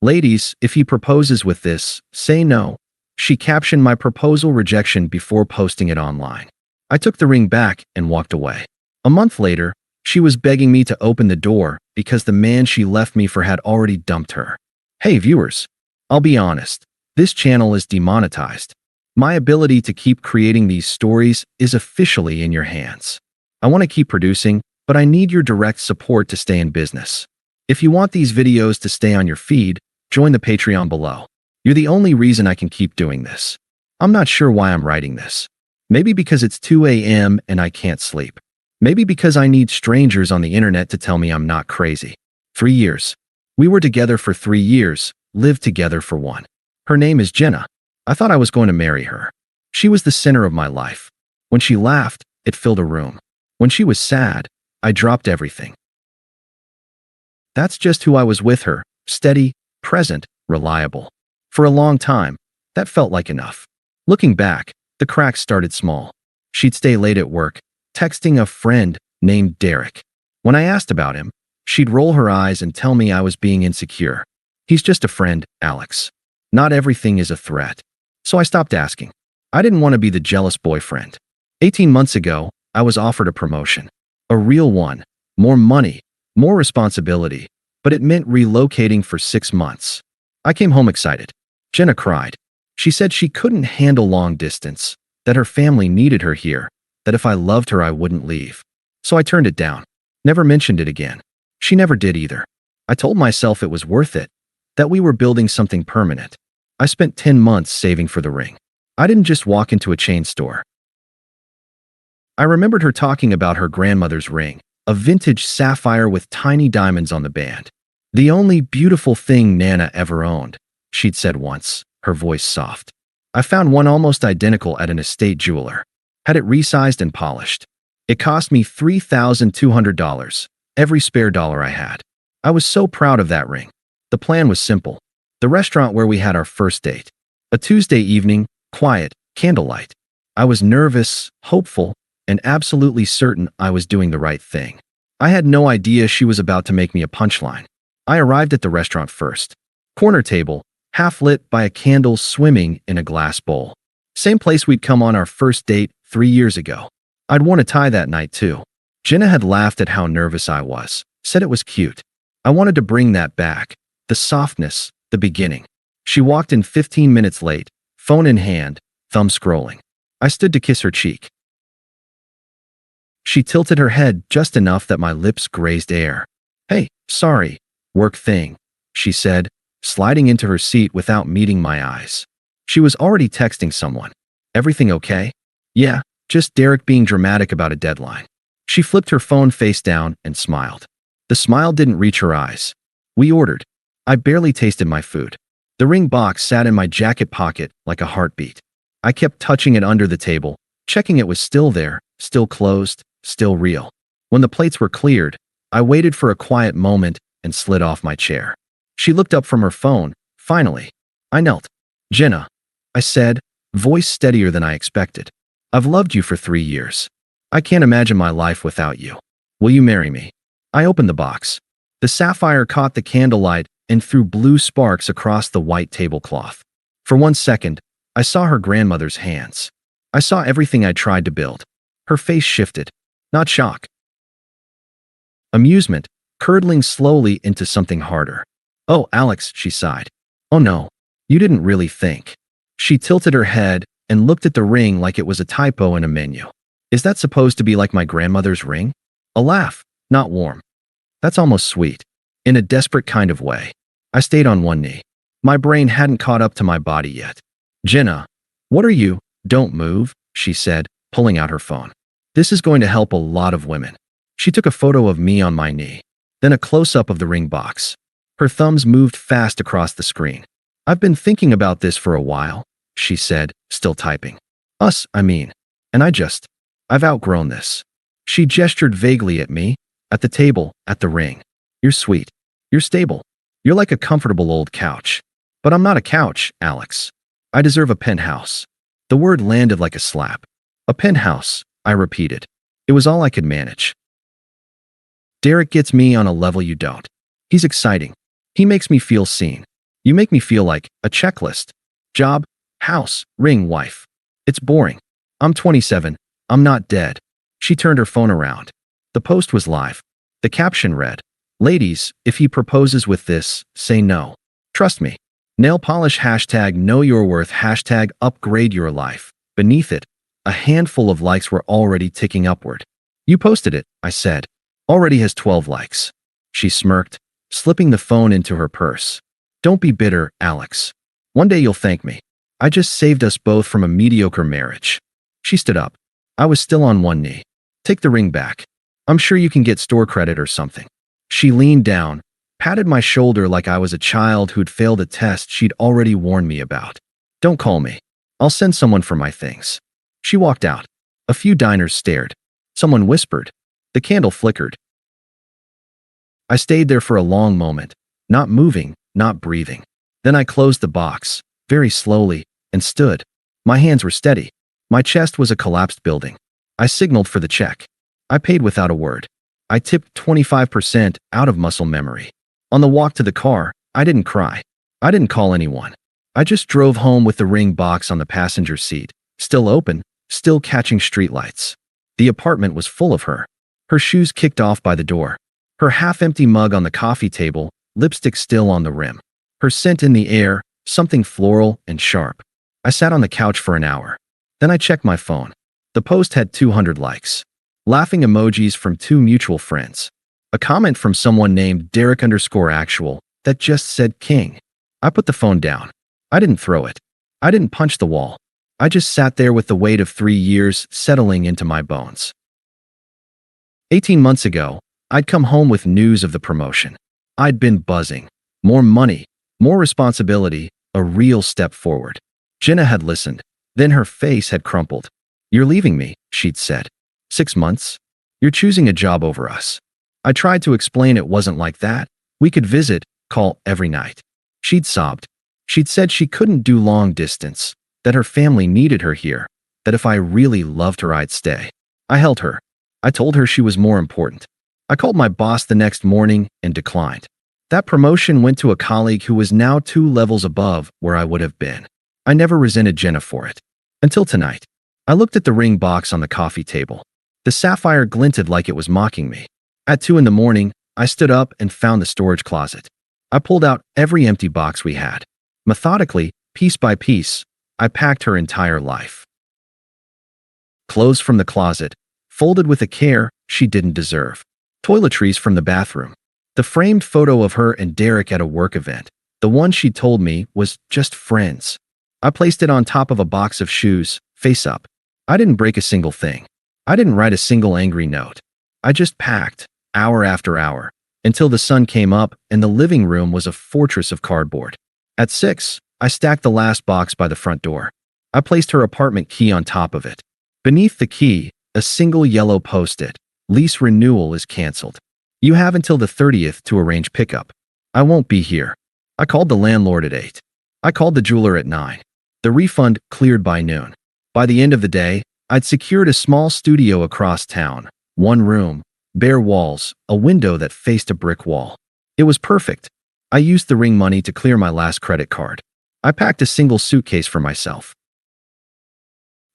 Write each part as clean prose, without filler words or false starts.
Ladies, if he proposes with this, say no. She captioned my proposal rejection before posting it online. I took the ring back and walked away. A month later, she was begging me to open the door because the man she left me for had already dumped her. Hey viewers, I'll be honest, this channel is demonetized. My ability to keep creating these stories is officially in your hands. I want to keep producing, but I need your direct support to stay in business. If you want these videos to stay on your feed, join the Patreon below. You're the only reason I can keep doing this. I'm not sure why I'm writing this. Maybe because it's 2 a.m. and I can't sleep. Maybe because I need strangers on the internet to tell me I'm not crazy. 3 years. We were together for 3 years, lived together for 1. Her name is Jenna. I thought I was going to marry her. She was the center of my life. When she laughed, it filled a room. When she was sad, I dropped everything. That's just who I was with her, steady, present, reliable. For a long time, that felt like enough. Looking back, the cracks started small. She'd stay late at work, texting a friend named Derek. When I asked about him, she'd roll her eyes and tell me I was being insecure. He's just a friend, Alex. Not everything is a threat. So I stopped asking. I didn't want to be the jealous boyfriend. 18 months ago, I was offered a promotion. A real one. More money, more responsibility, but it meant relocating for 6 months. I came home excited. Jenna cried. She said she couldn't handle long distance, that her family needed her here, that if I loved her I wouldn't leave. So I turned it down. Never mentioned it again. She never did either. I told myself it was worth it, that we were building something permanent. I spent 10 months saving for the ring. I didn't just walk into a chain store. I remembered her talking about her grandmother's ring, a vintage sapphire with tiny diamonds on the band. The only beautiful thing Nana ever owned, she'd said once, her voice soft. I found one almost identical at an estate jeweler. Had it resized and polished. It cost me $3,200, every spare dollar I had. I was so proud of that ring. The plan was simple. The restaurant where we had our first date. A Tuesday evening, quiet, candlelight. I was nervous, hopeful, and absolutely certain I was doing the right thing. I had no idea she was about to make me a punchline. I arrived at the restaurant first. Corner table, half lit by a candle swimming in a glass bowl. Same place we'd come on our first date 3 years ago. I'd worn a tie that night too. Jenna had laughed at how nervous I was, said it was cute. I wanted to bring that back. The softness, the beginning. She walked in 15 minutes late, phone in hand, thumb scrolling. I stood to kiss her cheek. She tilted her head just enough that my lips grazed air. Hey, sorry, work thing, she said, sliding into her seat without meeting my eyes. She was already texting someone. Everything okay? Yeah, just Derek being dramatic about a deadline. She flipped her phone face down and smiled. The smile didn't reach her eyes. We ordered. I barely tasted my food. The ring box sat in my jacket pocket like a heartbeat. I kept touching it under the table, checking it was still there, still closed, still real. When the plates were cleared, I waited for a quiet moment and slid off my chair. She looked up from her phone, finally. I knelt. Jenna, I said, voice steadier than I expected. I've loved you for 3 years. I can't imagine my life without you. Will you marry me? I opened the box. The sapphire caught the candlelight and threw blue sparks across the white tablecloth. For 1 second, I saw her grandmother's hands. I saw everything I tried to build. Her face shifted. Not shock. Amusement, curdling slowly into something harder. Oh, Alex, she sighed. Oh no, you didn't really think. She tilted her head and looked at the ring like it was a typo in a menu. Is that supposed to be like my grandmother's ring? A laugh, not warm. That's almost sweet. In a desperate kind of way. I stayed on one knee. My brain hadn't caught up to my body yet. Jenna, what are you? Don't move, she said, pulling out her phone. This is going to help a lot of women. She took a photo of me on my knee, then a close-up of the ring box. Her thumbs moved fast across the screen. I've been thinking about this for a while, she said, still typing. Us, I mean. And I've outgrown this. She gestured vaguely at me, at the table, at the ring. You're sweet. You're stable. You're like a comfortable old couch. But I'm not a couch, Alex. I deserve a penthouse. The word landed like a slap. A penthouse, I repeated. It was all I could manage. Derek gets me on a level you don't. He's exciting. He makes me feel seen. You make me feel like a checklist. Job, house, ring, wife. It's boring. I'm 27. I'm not dead. She turned her phone around. The post was live. The caption read, "Ladies, if he proposes with this, say no. Trust me. Nail polish hashtag know your worth hashtag upgrade your life." Beneath it, a handful of likes were already ticking upward. "You posted it," I said. "Already has 12 likes." She smirked, slipping the phone into her purse. "Don't be bitter, Alex. One day you'll thank me. I just saved us both from a mediocre marriage." She stood up. I was still on one knee. "Take the ring back. I'm sure you can get store credit or something." She leaned down, patted my shoulder like I was a child who'd failed a test she'd already warned me about. "Don't call me. I'll send someone for my things." She walked out. A few diners stared. Someone whispered. The candle flickered. I stayed there for a long moment, not moving, not breathing. Then I closed the box, very slowly, and stood. My hands were steady. My chest was a collapsed building. I signaled for the check. I paid without a word. I tipped 25% out of muscle memory. On the walk to the car, I didn't cry. I didn't call anyone. I just drove home with the ring box on the passenger seat, still open, still catching streetlights. The apartment was full of her. Her shoes kicked off by the door. Her half-empty mug on the coffee table, lipstick still on the rim. Her scent in the air, something floral and sharp. I sat on the couch for an hour. Then I checked my phone. The post had 200 likes. Laughing emojis from 2 mutual friends. A comment from someone named Derek_actual that just said king. I put the phone down. I didn't throw it. I didn't punch the wall. I just sat there with the weight of 3 years settling into my bones. 18 months ago, I'd come home with news of the promotion. I'd been buzzing. More money, more responsibility, a real step forward. Jenna had listened. Then her face had crumpled. "You're leaving me," she'd said. 6 months? You're choosing a job over us." I tried to explain it wasn't like that. We could visit, call every night. She'd sobbed. She'd said she couldn't do long distance, that her family needed her here, that if I really loved her I'd stay. I held her. I told her she was more important. I called my boss the next morning and declined. That promotion went to a colleague who was now 2 levels above where I would have been. I never resented Jenna for it. Until tonight. I looked at the ring box on the coffee table. The sapphire glinted like it was mocking me. At 2 in the morning, I stood up and found the storage closet. I pulled out every empty box we had. Methodically, piece by piece, I packed her entire life. Clothes from the closet, folded with a care she didn't deserve. Toiletries from the bathroom. The framed photo of her and Derek at a work event. The one she told me was just friends. I placed it on top of a box of shoes, face up. I didn't break a single thing. I didn't write a single angry note. I just packed, hour after hour, until the sun came up and the living room was a fortress of cardboard. At 6, I stacked the last box by the front door. I placed her apartment key on top of it. Beneath the key, a single yellow post-it. Lease renewal is canceled. You have until the 30th to arrange pickup. I won't be here. I called the landlord at 8. I called the jeweler at 9. The refund cleared by noon. By the end of the day, I'd secured a small studio across town. 1 room, bare walls, a window that faced a brick wall. It was perfect. I used the ring money to clear my last credit card. I packed a single suitcase for myself.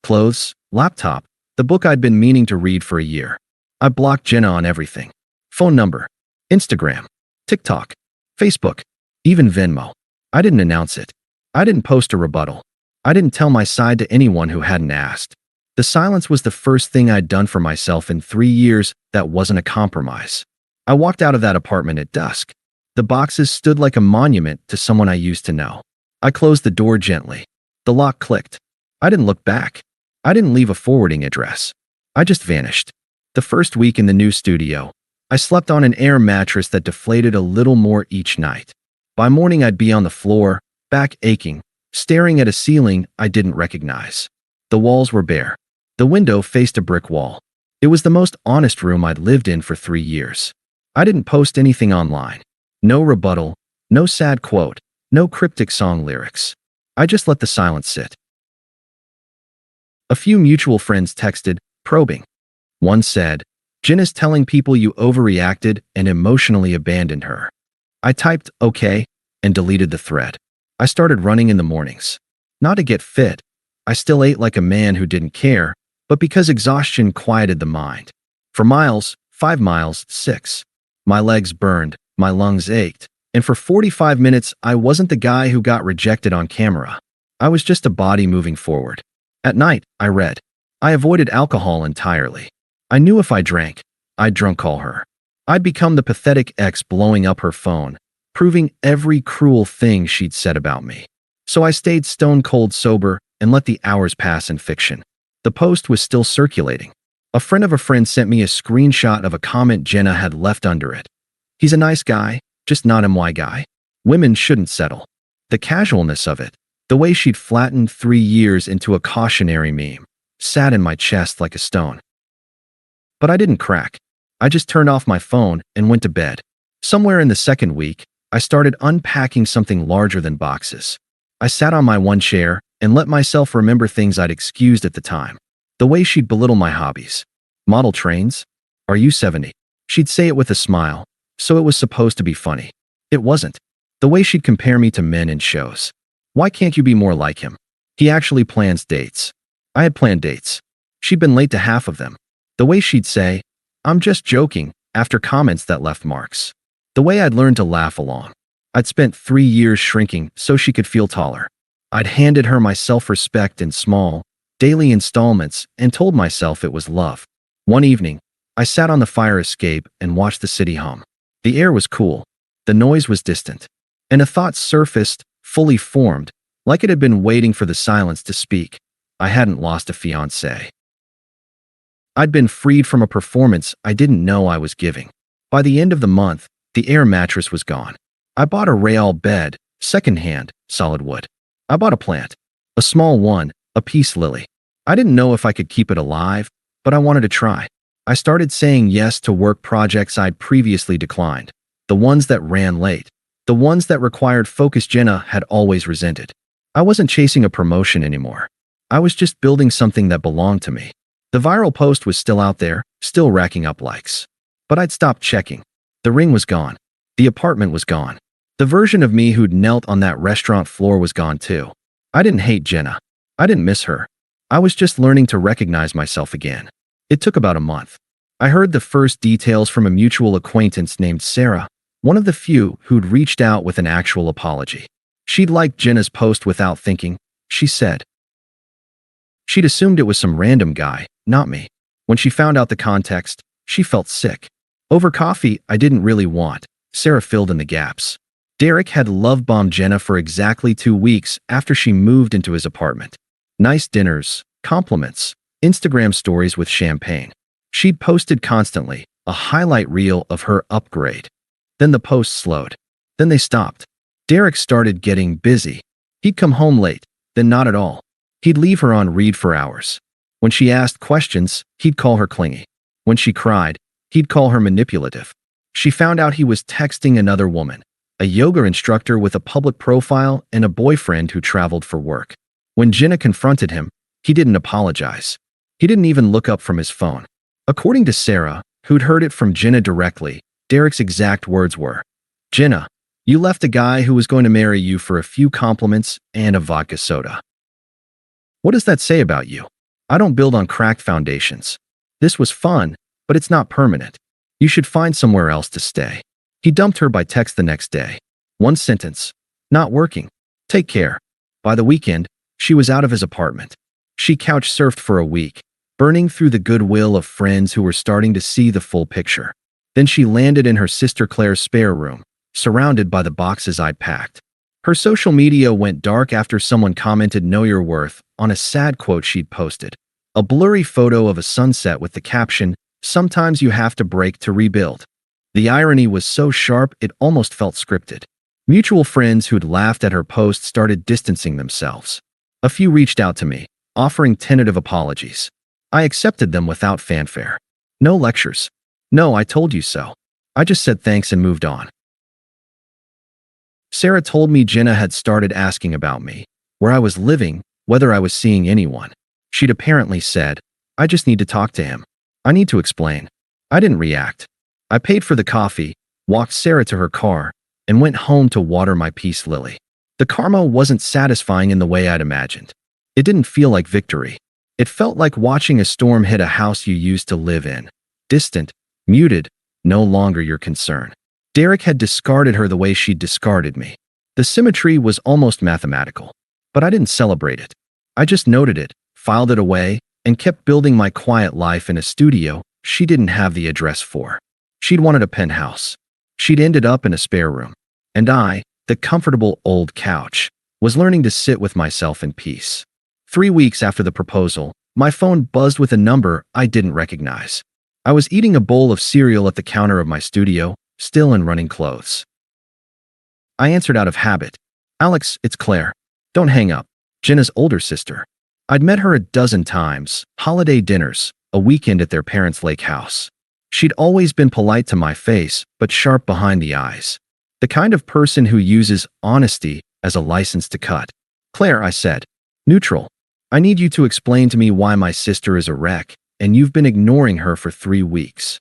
Clothes, laptop, the book I'd been meaning to read for a year. I blocked Jenna on everything. Phone number, Instagram, TikTok, Facebook, even Venmo. I didn't announce it. I didn't post a rebuttal. I didn't tell my side to anyone who hadn't asked. The silence was the first thing I'd done for myself in 3 years that wasn't a compromise. I walked out of that apartment at dusk. The boxes stood like a monument to someone I used to know. I closed the door gently. The lock clicked. I didn't look back. I didn't leave a forwarding address. I just vanished. The first week in the new studio, I slept on an air mattress that deflated a little more each night. By morning I'd be on the floor, back aching, staring at a ceiling I didn't recognize. The walls were bare. The window faced a brick wall. It was the most honest room I'd lived in for 3 years. I didn't post anything online. No rebuttal, no sad quote, no cryptic song lyrics. I just let the silence sit. A few mutual friends texted, probing. One said, "Jenna's telling people you overreacted and emotionally abandoned her." I typed, "Okay," and deleted the thread. I started running in the mornings. Not to get fit. I still ate like a man who didn't care, but because exhaustion quieted the mind. For miles, 5 miles, 6. My legs burned, my lungs ached, and for 45 minutes I wasn't the guy who got rejected on camera. I was just a body moving forward. At night, I read. I avoided alcohol entirely. I knew if I drank, I'd drunk call her. I'd become the pathetic ex blowing up her phone, proving every cruel thing she'd said about me. So I stayed stone cold sober and let the hours pass in fiction. The post was still circulating. A friend of a friend sent me a screenshot of a comment Jenna had left under it. He's a nice guy, just not my guy. Women shouldn't settle. The casualness of it, the way she'd flattened 3 years into a cautionary meme, sat in my chest like a stone. But I didn't crack. I just turned off my phone and went to bed. Somewhere in the second week, I started unpacking something larger than boxes. I sat on my one chair and let myself remember things I'd excused at the time. The way she'd belittle my hobbies. Model trains? Are you 70? She'd say it with a smile, so it was supposed to be funny. It wasn't. The way she'd compare me to men in shows. Why can't you be more like him? He actually plans dates. I had planned dates. She'd been late to half of them. The way she'd say, I'm just joking, after comments that left marks. The way I'd learned to laugh along. I'd spent 3 years shrinking so she could feel taller. I'd handed her my self-respect in small, daily installments and told myself it was love. One evening, I sat on the fire escape and watched the city hum. The air was cool. The noise was distant. And a thought surfaced, fully formed, like it had been waiting for the silence to speak. I hadn't lost a fiancé. I'd been freed from a performance I didn't know I was giving. By the end of the month, the air mattress was gone. I bought a Real bed, secondhand, solid wood. I bought a plant. A small one, a peace lily. I didn't know if I could keep it alive, but I wanted to try. I started saying yes to work projects I'd previously declined. The ones that ran late. The ones that required focus Jenna had always resented. I wasn't chasing a promotion anymore. I was just building something that belonged to me. The viral post was still out there, still racking up likes. But I'd stopped checking. The ring was gone. The apartment was gone. The version of me who'd knelt on that restaurant floor was gone too. I didn't hate Jenna. I didn't miss her. I was just learning to recognize myself again. It took about a month. I heard the first details from a mutual acquaintance named Sarah, one of the few who'd reached out with an actual apology. She'd liked Jenna's post without thinking, she said. She'd assumed it was some random guy, not me. When she found out the context, she felt sick. Over coffee I didn't really want, Sarah filled in the gaps. Derek had love-bombed Jenna for exactly 2 weeks after she moved into his apartment. Nice dinners, compliments, Instagram stories with champagne. She'd posted constantly, a highlight reel of her upgrade. Then the posts slowed. Then they stopped. Derek started getting busy. He'd come home late, then not at all. He'd leave her on read for hours. When she asked questions, he'd call her clingy. When she cried, he'd call her manipulative. She found out he was texting another woman, a yoga instructor with a public profile and a boyfriend who traveled for work. When Jenna confronted him, he didn't apologize. He didn't even look up from his phone. According to Sarah, who'd heard it from Jenna directly, Derek's exact words were, Jenna, you left a guy who was going to marry you for a few compliments and a vodka soda. What does that say about you? I don't build on cracked foundations. This was fun, but it's not permanent. You should find somewhere else to stay. He dumped her by text the next day. One sentence. Not working. Take care. By the weekend, she was out of his apartment. She couch surfed for a week, burning through the goodwill of friends who were starting to see the full picture. Then she landed in her sister Claire's spare room, surrounded by the boxes I'd packed. Her social media went dark after someone commented "Know your worth" on a sad quote she'd posted. A blurry photo of a sunset with the caption, "Sometimes you have to break to rebuild." The irony was so sharp it almost felt scripted. Mutual friends who'd laughed at her post started distancing themselves. A few reached out to me, offering tentative apologies. I accepted them without fanfare. No lectures. No, I told you so. I just said thanks and moved on. Sarah told me Jenna had started asking about me, where I was living, whether I was seeing anyone. She'd apparently said, I just need to talk to him. I need to explain. I didn't react. I paid for the coffee, walked Sarah to her car, and went home to water my peace lily. The karma wasn't satisfying in the way I'd imagined. It didn't feel like victory. It felt like watching a storm hit a house you used to live in. Distant, muted, no longer your concern. Derek had discarded her the way she'd discarded me. The symmetry was almost mathematical. But I didn't celebrate it. I just noted it, filed it away, and kept building my quiet life in a studio she didn't have the address for. She'd wanted a penthouse. She'd ended up in a spare room. And I, the comfortable old couch, was learning to sit with myself in peace. 3 weeks after the proposal, my phone buzzed with a number I didn't recognize. I was eating a bowl of cereal at the counter of my studio, still in running clothes. I answered out of habit. "Alex, it's Claire. Don't hang up." Jenna's older sister. I'd met her a dozen times, holiday dinners, a weekend at their parents' lake house. She'd always been polite to my face, but sharp behind the eyes. The kind of person who uses honesty as a license to cut. "Claire," I said. Neutral. "I need you to explain to me why my sister is a wreck, and you've been ignoring her for 3 weeks.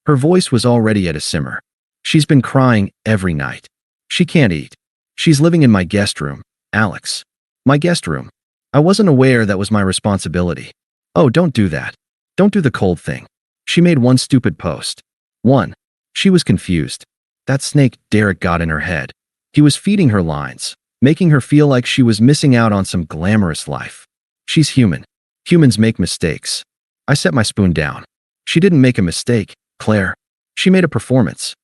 Her voice was already at a simmer. "She's been crying every night. She can't eat. She's living in my guest room, Alex." My guest room. I wasn't aware that was my responsibility. "Oh, don't do that. Don't do the cold thing." She made one stupid post. 1. She was confused. That snake Derek got in her head. He was feeding her lines, making her feel like she was missing out on some glamorous life. She's human. Humans make mistakes. I set my spoon down. She didn't make a mistake, Claire. She made a performance.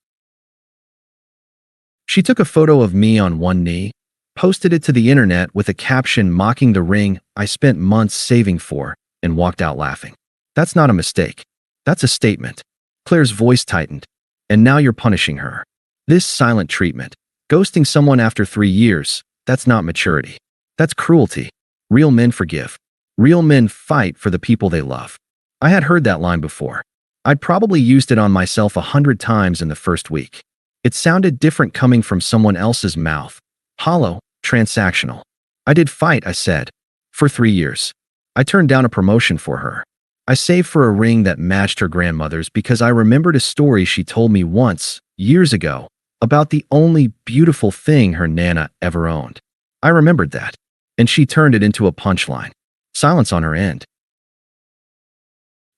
She took a photo of me on one knee, posted it to the internet with a caption mocking the ring I spent months saving for, and walked out laughing. That's not a mistake. That's a statement. Claire's voice tightened. "And now you're punishing her. This silent treatment. Ghosting someone after 3 years, that's not maturity. That's cruelty. Real men forgive. Real men fight for the people they love." I had heard that line before. I'd probably used it on myself 100 times in the first week. It sounded different coming from someone else's mouth. Hollow, transactional. "I did fight," I said. "For 3 years. I turned down a promotion for her. I saved for a ring that matched her grandmother's because I remembered a story she told me once, years ago, about the only beautiful thing her Nana ever owned. I remembered that. And she turned it into a punchline. Silence on her end.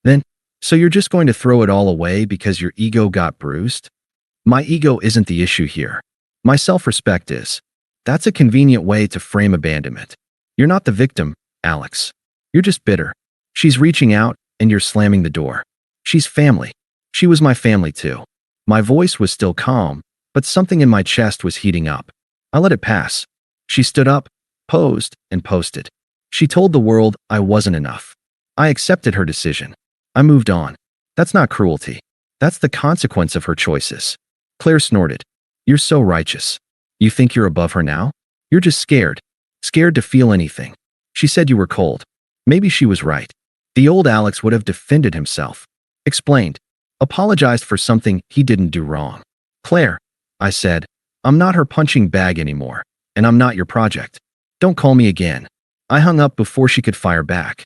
Then, "So you're just going to throw it all away because your ego got bruised?" My ego isn't the issue here. My self-respect is. That's a convenient way to frame abandonment. You're not the victim, Alex. You're just bitter. She's reaching out, and you're slamming the door. She's family. She was my family too. My voice was still calm, but something in my chest was heating up. I let it pass. She stood up, posed, and posted. She told the world I wasn't enough. I accepted her decision. I moved on. That's not cruelty. That's the consequence of her choices. Claire snorted. "You're so righteous. You think you're above her now? You're just scared. Scared to feel anything." She said you were cold. Maybe she was right. The old Alex would have defended himself. Explained. Apologized for something he didn't do wrong. "Claire," I said, "I'm not her punching bag anymore, and I'm not your project. Don't call me again." I hung up before she could fire back.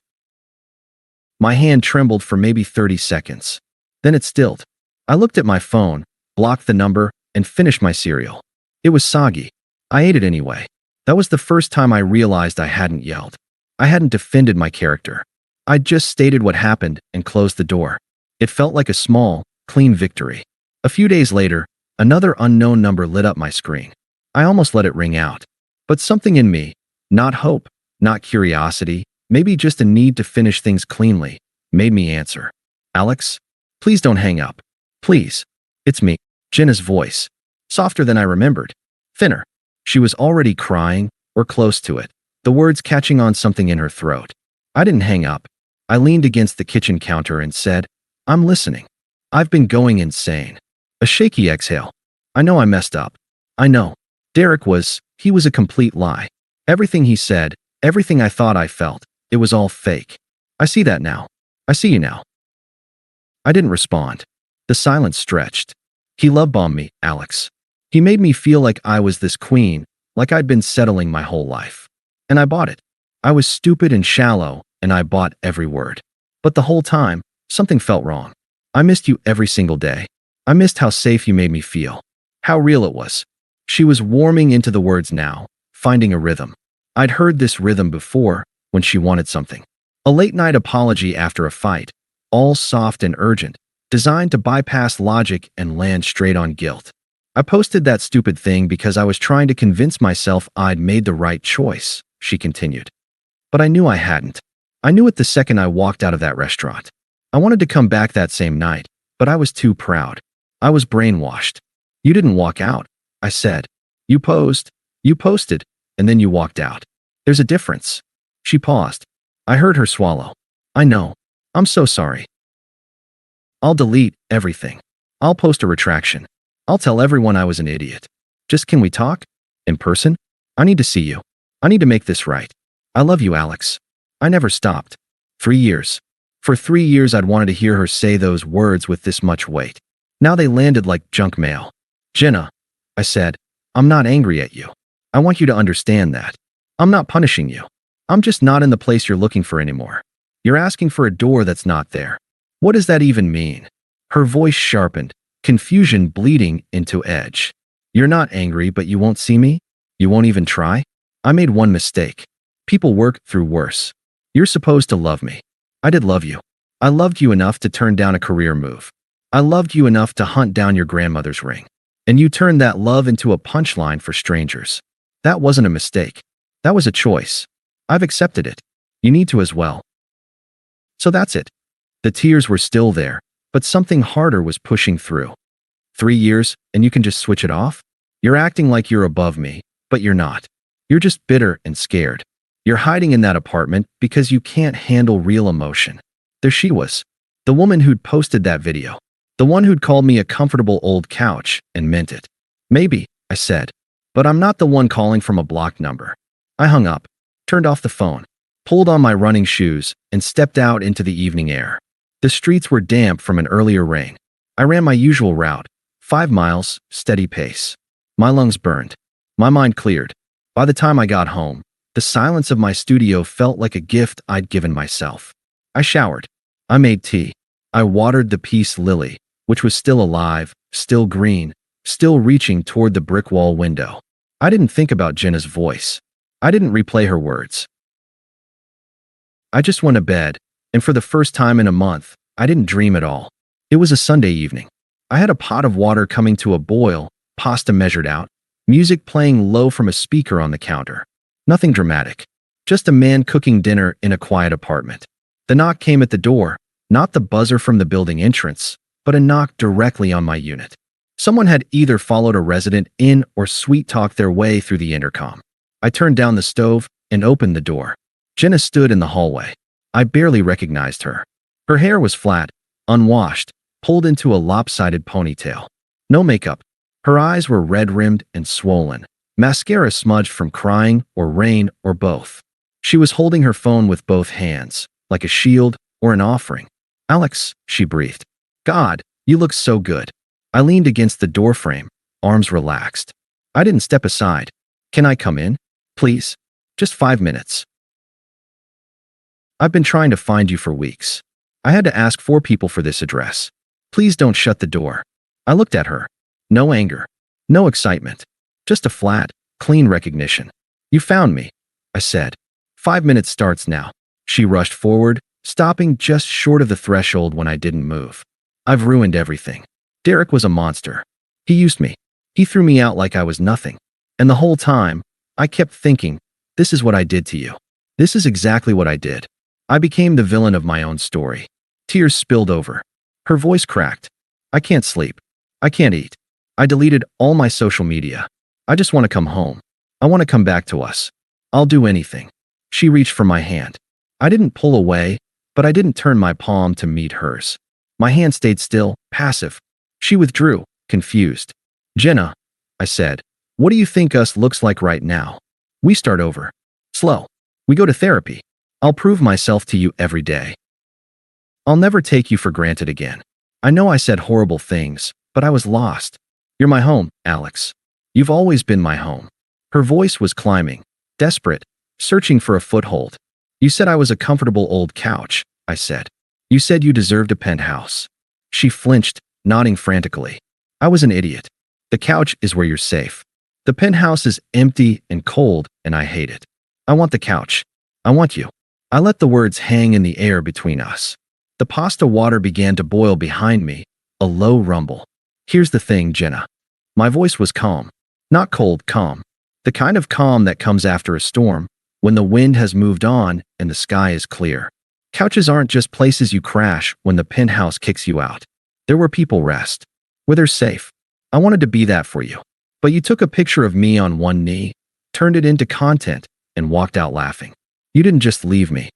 My hand trembled for maybe 30 seconds. Then it stilled. I looked at my phone, blocked the number, and finished my cereal. It was soggy. I ate it anyway. That was the first time I realized I hadn't yelled. I hadn't defended my character. I'd just stated what happened and closed the door. It felt like a small, clean victory. A few days later, another unknown number lit up my screen. I almost let it ring out. But something in me, not hope, not curiosity, maybe just a need to finish things cleanly, made me answer. "Alex, please don't hang up. Please. It's me." Jenna's voice. Softer than I remembered. Thinner. She was already crying, or close to it, the words catching on something in her throat. I didn't hang up. I leaned against the kitchen counter and said, "I'm listening. I've been going insane." A shaky exhale. "I know I messed up. I know. He was a complete lie. Everything he said, everything I thought I felt, it was all fake. I see that now. I see you now." I didn't respond. The silence stretched. "He love-bombed me, Alex. He made me feel like I was this queen, like I'd been settling my whole life. And I bought it. I was stupid and shallow, and I bought every word. But the whole time, something felt wrong. I missed you every single day. I missed how safe you made me feel. How real it was." She was warming into the words now, finding a rhythm. I'd heard this rhythm before, when she wanted something. A late-night apology after a fight, all soft and urgent, designed to bypass logic and land straight on guilt. I posted that stupid thing because I was trying to convince myself I'd made the right choice, she continued. But I knew I hadn't. I knew it the second I walked out of that restaurant. I wanted to come back that same night, but I was too proud. I was brainwashed. You didn't walk out, I said. You posted, and then you walked out. There's a difference. She paused. I heard her swallow. I know. I'm so sorry. I'll delete everything. I'll post a retraction. I'll tell everyone I was an idiot. Just can we talk? In person? I need to see you. I need to make this right. I love you, Alex. I never stopped. 3 years. For 3 years I'd wanted to hear her say those words with this much weight. Now they landed like junk mail. Jenna, I said, I'm not angry at you. I want you to understand that. I'm not punishing you. I'm just not in the place you're looking for anymore. You're asking for a door that's not there. What does that even mean? Her voice sharpened, confusion bleeding into edge. You're not angry, but you won't see me? You won't even try? I made one mistake. People work through worse. You're supposed to love me. I did love you. I loved you enough to turn down a career move. I loved you enough to hunt down your grandmother's ring. And you turned that love into a punchline for strangers. That wasn't a mistake. That was a choice. I've accepted it. You need to as well. So that's it. The tears were still there, but something harder was pushing through. 3 years, and you can just switch it off? You're acting like you're above me, but you're not. You're just bitter and scared. You're hiding in that apartment because you can't handle real emotion. There she was, the woman who'd posted that video, the one who'd called me a comfortable old couch and meant it. Maybe, I said, but I'm not the one calling from a blocked number. I hung up, turned off the phone, pulled on my running shoes, and stepped out into the evening air. The streets were damp from an earlier rain. I ran my usual route, 5 miles, steady pace. My lungs burned. My mind cleared. By the time I got home, the silence of my studio felt like a gift I'd given myself. I showered. I made tea. I watered the peace lily, which was still alive, still green, still reaching toward the brick wall window. I didn't think about Jenna's voice. I didn't replay her words. I just went to bed, and for the first time in a month, I didn't dream at all. It was a Sunday evening. I had a pot of water coming to a boil, pasta measured out, music playing low from a speaker on the counter. Nothing dramatic. Just a man cooking dinner in a quiet apartment. The knock came at the door, not the buzzer from the building entrance, but a knock directly on my unit. Someone had either followed a resident in or sweet-talked their way through the intercom. I turned down the stove and opened the door. Jenna stood in the hallway. I barely recognized her. Her hair was flat, unwashed, pulled into a lopsided ponytail. No makeup. Her eyes were red-rimmed and swollen, mascara smudged from crying or rain or both. She was holding her phone with both hands, like a shield or an offering. Alex, she breathed. God, you look so good. I leaned against the doorframe, arms relaxed. I didn't step aside. Can I come in? Please? Just 5 minutes. I've been trying to find you for weeks. I had to ask 4 people for this address. Please don't shut the door. I looked at her. No anger. No excitement. Just a flat, clean recognition. You found me, I said. 5 minutes starts now. She rushed forward, stopping just short of the threshold when I didn't move. I've ruined everything. Derek was a monster. He used me. He threw me out like I was nothing. And the whole time, I kept thinking, this is what I did to you. This is exactly what I did. I became the villain of my own story. Tears spilled over. Her voice cracked. I can't sleep. I can't eat. I deleted all my social media. I just want to come home. I want to come back to us. I'll do anything. She reached for my hand. I didn't pull away, but I didn't turn my palm to meet hers. My hand stayed still, passive. She withdrew, confused. Jenna, I said, what do you think us looks like right now? We start over. Slow. We go to therapy. I'll prove myself to you every day. I'll never take you for granted again. I know I said horrible things, but I was lost. You're my home, Alex. You've always been my home. Her voice was climbing, desperate, searching for a foothold. You said I was a comfortable old couch, I said. You said you deserved a penthouse. She flinched, nodding frantically. I was an idiot. The couch is where you're safe. The penthouse is empty and cold, and I hate it. I want the couch. I want you. I let the words hang in the air between us. The pasta water began to boil behind me, a low rumble. Here's the thing, Jenna. My voice was calm. Not cold, calm. The kind of calm that comes after a storm, when the wind has moved on and the sky is clear. Couches aren't just places you crash when the penthouse kicks you out. They're where people rest, where they're safe. I wanted to be that for you. But you took a picture of me on one knee, turned it into content, and walked out laughing. You didn't just leave me.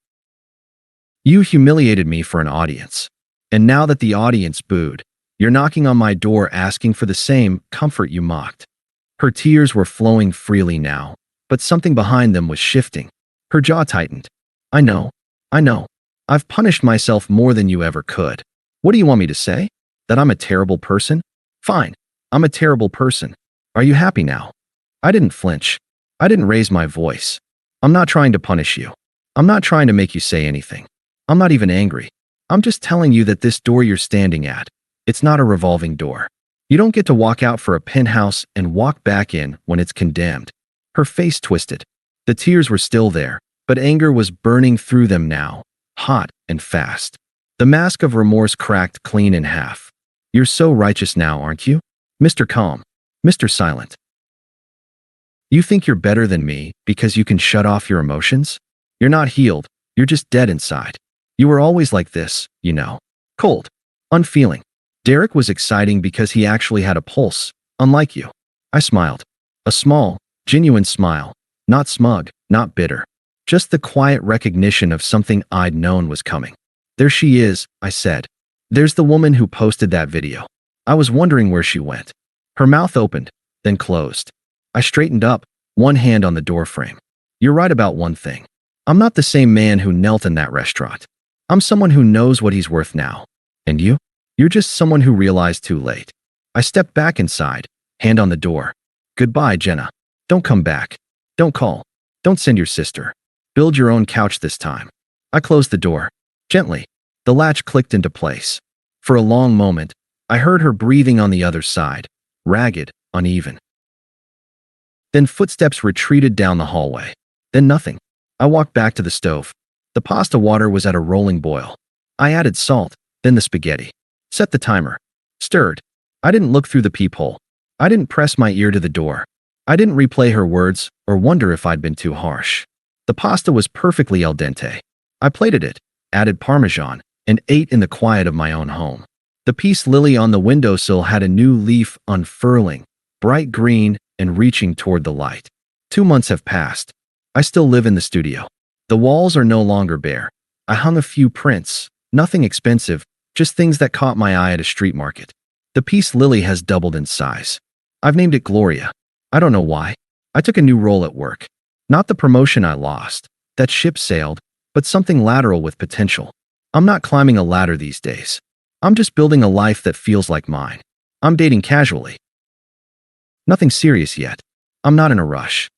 You humiliated me for an audience. And now that the audience booed, you're knocking on my door asking for the same comfort you mocked. Her tears were flowing freely now, but something behind them was shifting. Her jaw tightened. I know. I've punished myself more than you ever could. What do you want me to say? That I'm a terrible person? Fine, I'm a terrible person. Are you happy now? I didn't flinch. I didn't raise my voice. I'm not trying to punish you. I'm not trying to make you say anything. I'm not even angry. I'm just telling you that this door you're standing at, it's not a revolving door. You don't get to walk out for a penthouse and walk back in when it's condemned. Her face twisted. The tears were still there, but anger was burning through them now, hot and fast. The mask of remorse cracked clean in half. You're so righteous now, aren't you? Mr. Calm. Mr. Silent. You think you're better than me because you can shut off your emotions? You're not healed. You're just dead inside. You were always like this, you know. Cold. Unfeeling. Derek was exciting because he actually had a pulse, unlike you. I smiled. A small, genuine smile. Not smug, not bitter. Just the quiet recognition of something I'd known was coming. There she is, I said. There's the woman who posted that video. I was wondering where she went. Her mouth opened, then closed. I straightened up, one hand on the doorframe. You're right about one thing. I'm not the same man who knelt in that restaurant. I'm someone who knows what he's worth now. And you? You're just someone who realized too late. I stepped back inside, hand on the door. Goodbye, Jenna. Don't come back. Don't call. Don't send your sister. Build your own couch this time. I closed the door. Gently. The latch clicked into place. For a long moment, I heard her breathing on the other side. Ragged, uneven. Then footsteps retreated down the hallway. Then nothing. I walked back to the stove. The pasta water was at a rolling boil. I added salt, then the spaghetti. Set the timer. Stirred. I didn't look through the peephole. I didn't press my ear to the door. I didn't replay her words or wonder if I'd been too harsh. The pasta was perfectly al dente. I plated it, added Parmesan, and ate in the quiet of my own home. The peace lily on the windowsill had a new leaf unfurling, bright green and reaching toward the light. 2 months have passed. I still live in the studio. The walls are no longer bare. I hung a few prints, nothing expensive, just things that caught my eye at a street market. The peace lily has doubled in size. I've named it Gloria. I don't know why. I took a new role at work. Not the promotion I lost. That ship sailed, but something lateral with potential. I'm not climbing a ladder these days. I'm just building a life that feels like mine. I'm dating casually. Nothing serious yet. I'm not in a rush.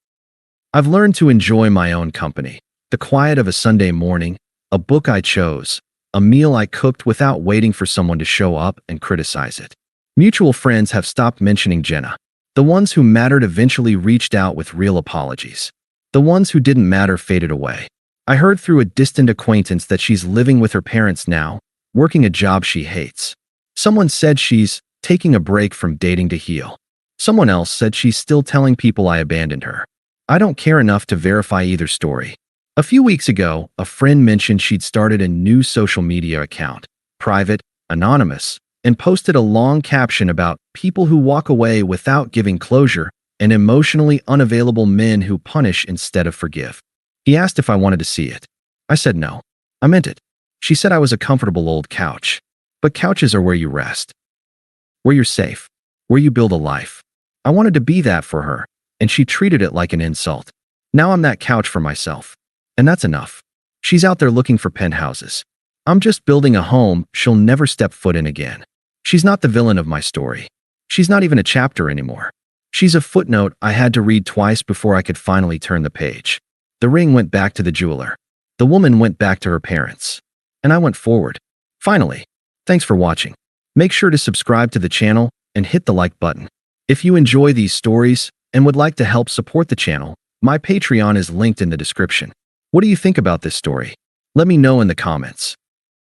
I've learned to enjoy my own company. The quiet of a Sunday morning, a book I chose, a meal I cooked without waiting for someone to show up and criticize it. Mutual friends have stopped mentioning Jenna. The ones who mattered eventually reached out with real apologies. The ones who didn't matter faded away. I heard through a distant acquaintance that she's living with her parents now, working a job she hates. Someone said she's taking a break from dating to heal. Someone else said she's still telling people I abandoned her. I don't care enough to verify either story. A few weeks ago, a friend mentioned she'd started a new social media account, private, anonymous, and posted a long caption about people who walk away without giving closure and emotionally unavailable men who punish instead of forgive. He asked if I wanted to see it. I said no. I meant it. She said I was a comfortable old couch. But couches are where you rest. Where you're safe. Where you build a life. I wanted to be that for her, and she treated it like an insult. Now I'm that couch for myself. And that's enough. She's out there looking for penthouses. I'm just building a home she'll never step foot in again. She's not the villain of my story. She's not even a chapter anymore. She's a footnote I had to read twice before I could finally turn the page. The ring went back to the jeweler. The woman went back to her parents. And I went forward. Finally. Thanks for watching. Make sure to subscribe to the channel and hit the like button. If you enjoy these stories, and would like to help support the channel, my Patreon is linked in the description. What do you think about this story? Let me know in the comments.